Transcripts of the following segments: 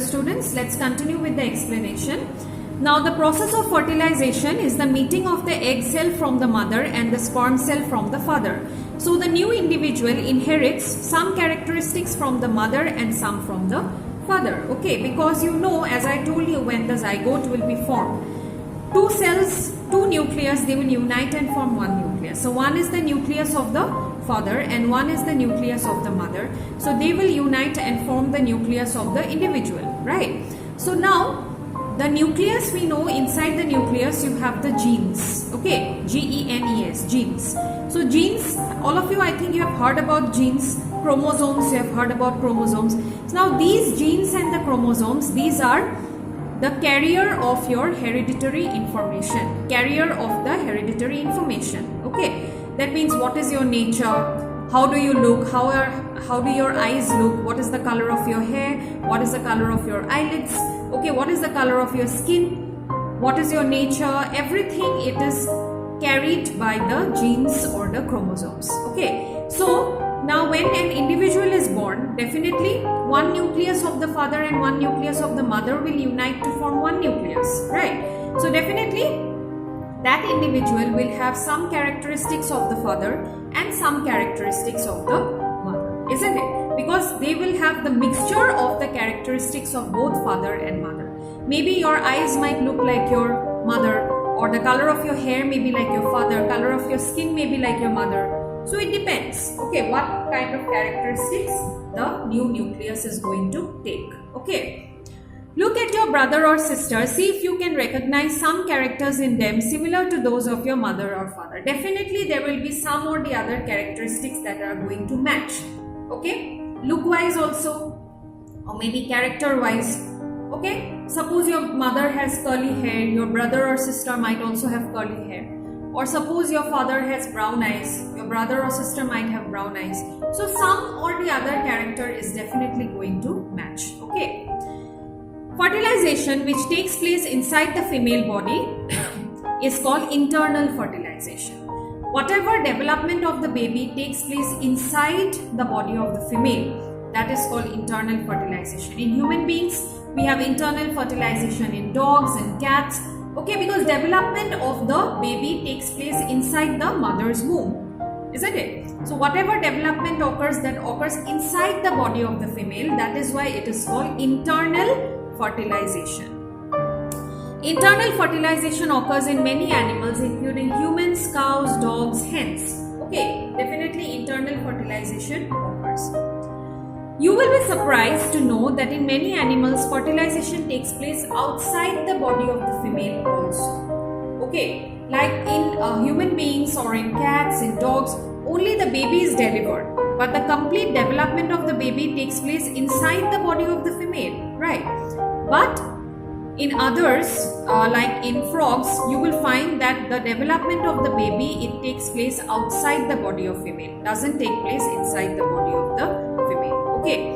students, let's continue with the explanation. Now the process of fertilization is the meeting of the egg cell from the mother and the sperm cell from the father. So the new individual inherits some characteristics from the mother and some from the father. Okay, because you know, as I told you, when the zygote will be formed, two cells, two nucleus, they will unite and form one nucleus. So one is the nucleus of the father and one is the nucleus of the mother. So they will unite and form the nucleus of the individual, right? So now the nucleus, we know inside the nucleus you have the genes, okay, G-E-N-E-S, genes. So genes, all of you, I think you have heard about genes, chromosomes, you have heard about chromosomes. So now these genes and the chromosomes, these are the carrier of your hereditary information, carrier of the hereditary information, okay. That means what is your nature, how do you look, how do your eyes look, what is the color of your hair, what is the color of your eyelids, okay, what is the color of your skin, what is your nature, everything it is carried by the genes or the chromosomes, okay. So now when an individual is born, definitely one nucleus of the father and one nucleus of the mother will unite to form one nucleus, right? So definitely that individual will have some characteristics of the father and some characteristics of the mother, isn't it? Because they will have the mixture of the characteristics of both father and mother. Maybe your eyes might look like your mother, or the color of your hair may be like your father, color of your skin may be like your mother. So it depends, okay, what kind of characteristics the new nucleus is going to take, okay. Look at your brother or sister, see if you can recognize some characters in them similar to those of your mother or father. Definitely there will be some or the other characteristics that are going to match, okay. Look wise also, or maybe character wise, okay. Suppose your mother has curly hair, your brother or sister might also have curly hair. Or suppose your father has brown eyes, your brother or sister might have brown eyes. So some or the other character is definitely going to match, okay. Fertilization, which takes place inside the female body, is called internal fertilization. Whatever development of the baby takes place inside the body of the female, that is called internal fertilization. In human beings, we have internal fertilization in dogs and cats, okay, because development of the baby takes place inside the mother's womb, isn't it? So whatever development occurs, that occurs inside the body of the female, that is why it is called internal fertilization. Internal fertilization occurs in many animals including humans, cows, dogs, hens. Okay, definitely internal fertilization occurs. You will be surprised to know that in many animals fertilization takes place outside the body of the female also. Okay, like in human beings or in cats, in dogs, only the baby is delivered, but the complete development of the baby takes place inside the body of the female, right? But in others, like in frogs, you will find that the development of the baby, it takes place outside the body of female, doesn't take place inside the body of the female, okay.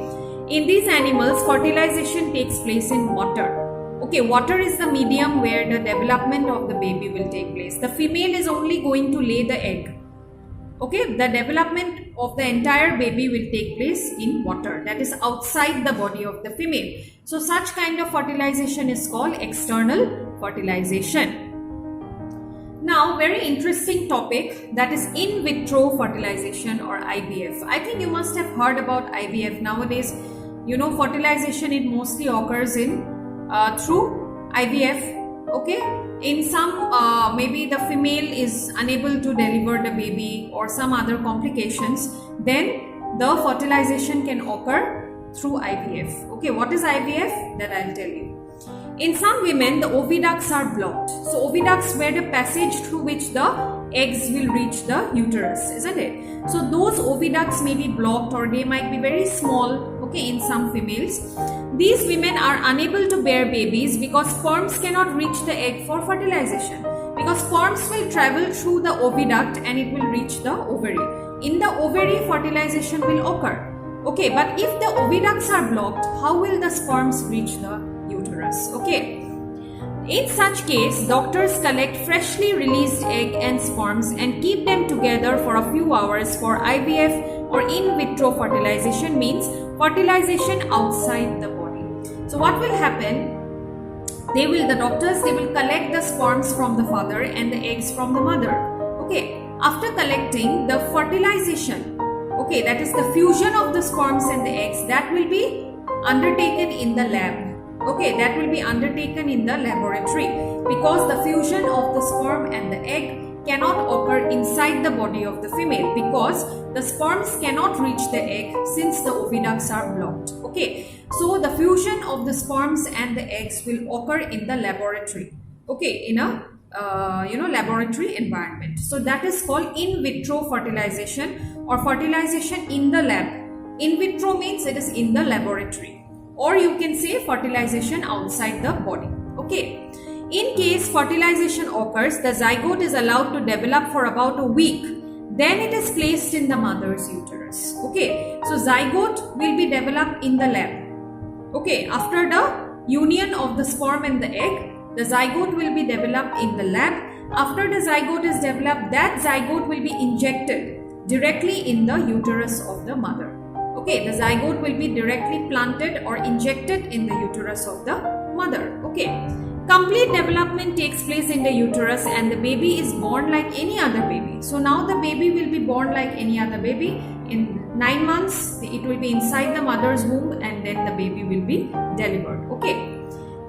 In these animals, fertilization takes place in water, okay. Water is the medium where the development of the baby will take place. The female is only going to lay the egg, okay. The development of the entire baby will take place in water, that is outside the body of the female. So such kind of fertilization is called external fertilization. Now, very interesting topic, that is in vitro fertilization or IVF. I think you must have heard about IVF. Nowadays, you know, fertilization, it mostly occurs in through IVF, okay. In some, maybe the female is unable to deliver the baby or some other complications, then the fertilization can occur through IVF. Okay, what is IVF? That I'll tell you. In some women, the oviducts are blocked. So oviducts were the passage through which the eggs will reach the uterus, isn't it? So those oviducts may be blocked or they might be very small, okay, in some females. These women are unable to bear babies because sperms cannot reach the egg for fertilization. Because sperms will travel through the oviduct and it will reach the ovary. In the ovary, fertilization will occur. Okay, but if the oviducts are blocked, how will the sperms reach the uterus? Okay. In such case, doctors collect freshly released egg and sperms and keep them together for a few hours for IVF or in vitro fertilization, means fertilization outside the body. So what will happen? The doctors will collect the sperms from the father and the eggs from the mother. Okay. After collecting, the fertilization, okay, that is the fusion of the sperms and the eggs, that will be undertaken in the lab. Okay, that will be undertaken in the laboratory, because the fusion of the sperm and the egg cannot occur inside the body of the female, because the sperms cannot reach the egg since the oviducts are blocked. Okay, so the fusion of the sperms and the eggs will occur in the laboratory. Okay, in a laboratory environment. So that is called in vitro fertilization or fertilization in the lab. In vitro means it is in the laboratory, or you can say fertilization outside the body. Okay. In case fertilization occurs, the zygote is allowed to develop for about a week. Then it is placed in the mother's uterus. Okay. So zygote will be developed in the lab. Okay. After the union of the sperm and the egg, the zygote will be developed in the lab. After the zygote is developed, that zygote will be injected directly in the uterus of the mother. Okay, the zygote will be directly planted or injected in the uterus of the mother. Okay, complete development takes place in the uterus and the baby is born like any other baby. So now the baby will be born like any other baby. In 9 months, it will be inside the mother's womb and then the baby will be delivered. Okay.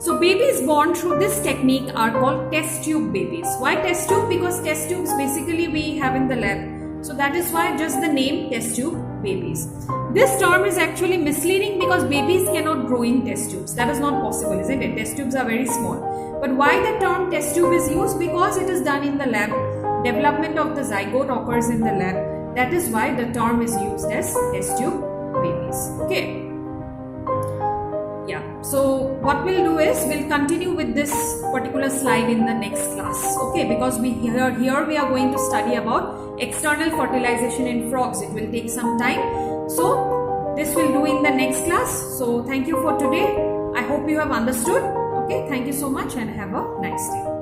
So babies born through this technique are called test tube babies. Why test tube? Because test tubes basically we have in the lab. So that is why just the name test tube babies. This term is actually misleading because babies cannot grow in test tubes. That is not possible, isn't it? Test tubes are very small. But why the term test tube is used? Because it is done in the lab. Development of the zygote occurs in the lab. That is why the term is used as test tube babies. Okay. Yeah, so what we'll do is we'll continue with this particular slide in the next class. Okay, because here we are going to study about external fertilization in frogs. It will take some time. So this we'll do in the next class. So thank you for today. I hope you have understood. Okay, thank you so much and have a nice day.